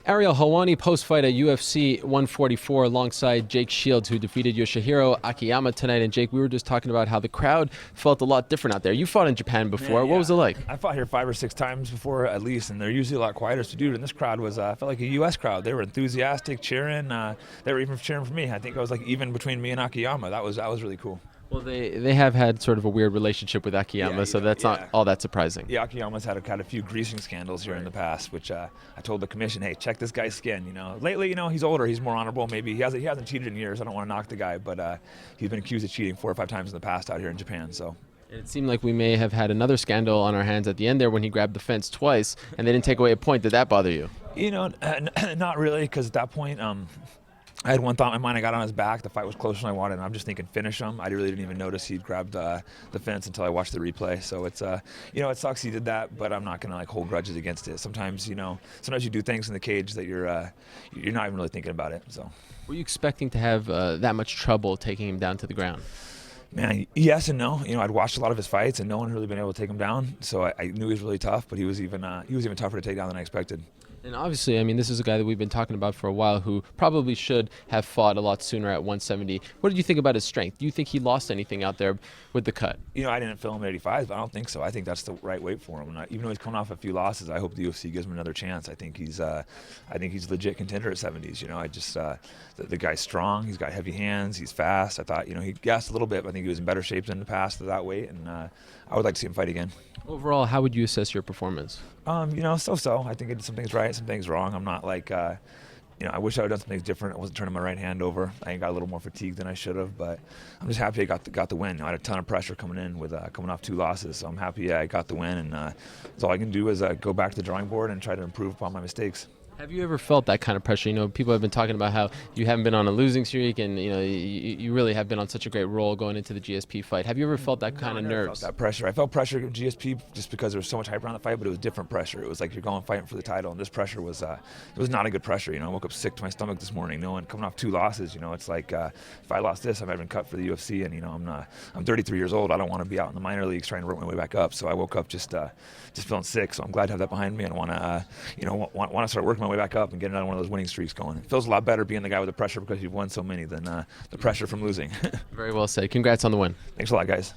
Ariel Helwani post-fight at UFC 144 alongside Jake Shields, who defeated Yoshihiro Akiyama tonight. And Jake, we were just talking about how the crowd felt a lot different out there. You fought in Japan before. Man, What was it like? I fought here 5 or 6 times before at least, and they're usually a lot quieter. So, dude, and this crowd was, felt like a U.S. crowd. They were enthusiastic, cheering. They were even cheering for me. I think I was like even between me and Akiyama. That was really cool. Well, they have had sort of a weird relationship with Akiyama, so that's not all that surprising. Yeah, Akiyama's had a few greasing scandals here in the past, which I told the commission, hey, check this guy's skin. Lately, he's older, he's more honorable. Maybe he hasn't cheated in years. I don't want to knock the guy, but he's been accused of cheating 4 or 5 times in the past out here in Japan. So. It seemed like we may have had another scandal on our hands at the end there when he grabbed the fence twice, and they didn't take away a point. Did that bother you? Not really, because at that point, I had one thought in my mind. I got on his back. The fight was closer than I wanted, and I'm just thinking finish him. I really didn't even notice he'd grabbed the fence until I watched the replay. So it's it sucks he did that, but I'm not gonna hold grudges against it. Sometimes you do things in the cage that you're not even really thinking about it. So. Were you expecting to have that much trouble taking him down to the ground? Man, yes and no. I'd watched a lot of his fights, and no one had really been able to take him down. So I knew he was really tough, but he was even tougher to take down than I expected. And obviously, this is a guy that we've been talking about for a while who probably should have fought a lot sooner at 170. What did you think about his strength? Do you think he lost anything out there with the cut? I didn't film him at 85, but I don't think so. I think that's the right weight for him. Even though he's coming off a few losses, I hope the UFC gives him another chance. I think he's a legit contender at 70s. The guy's strong. He's got heavy hands. He's fast. I thought, he gassed a little bit, but I think he was in better shape than in the past at that weight, and I would like to see him fight again. Overall, how would you assess your performance? So. I think I did some things right, some things wrong. I'm not like, I wish I would have done some things different. I wasn't turning my right hand over. I got a little more fatigued than I should have, but I'm just happy I got the win. I had a ton of pressure coming in with coming off 2 losses, so I'm happy I got the win, and all I can do is go back to the drawing board and try to improve upon my mistakes. Have you ever felt that kind of pressure? People have been talking about how you haven't been on a losing streak, and you really have been on such a great roll going into the GSP fight. Have you ever felt that kind of nerves? Felt that pressure. I felt pressure at GSP just because there was so much hype around the fight, but it was different pressure. It was like you're going fighting for the title, and this pressure was it was not a good pressure. I woke up sick to my stomach this morning. Coming off 2 losses. It's like if I lost this, I might have been cut for the UFC, and I'm 33 years old. I don't want to be out in the minor leagues trying to work my way back up. So I woke up just feeling sick. So I'm glad to have that behind me, and want to start working my way back up and getting out one of those winning streaks going. It feels a lot better being the guy with the pressure because you've won so many than the pressure from losing. Very well said. Congrats on the win. Thanks a lot, guys.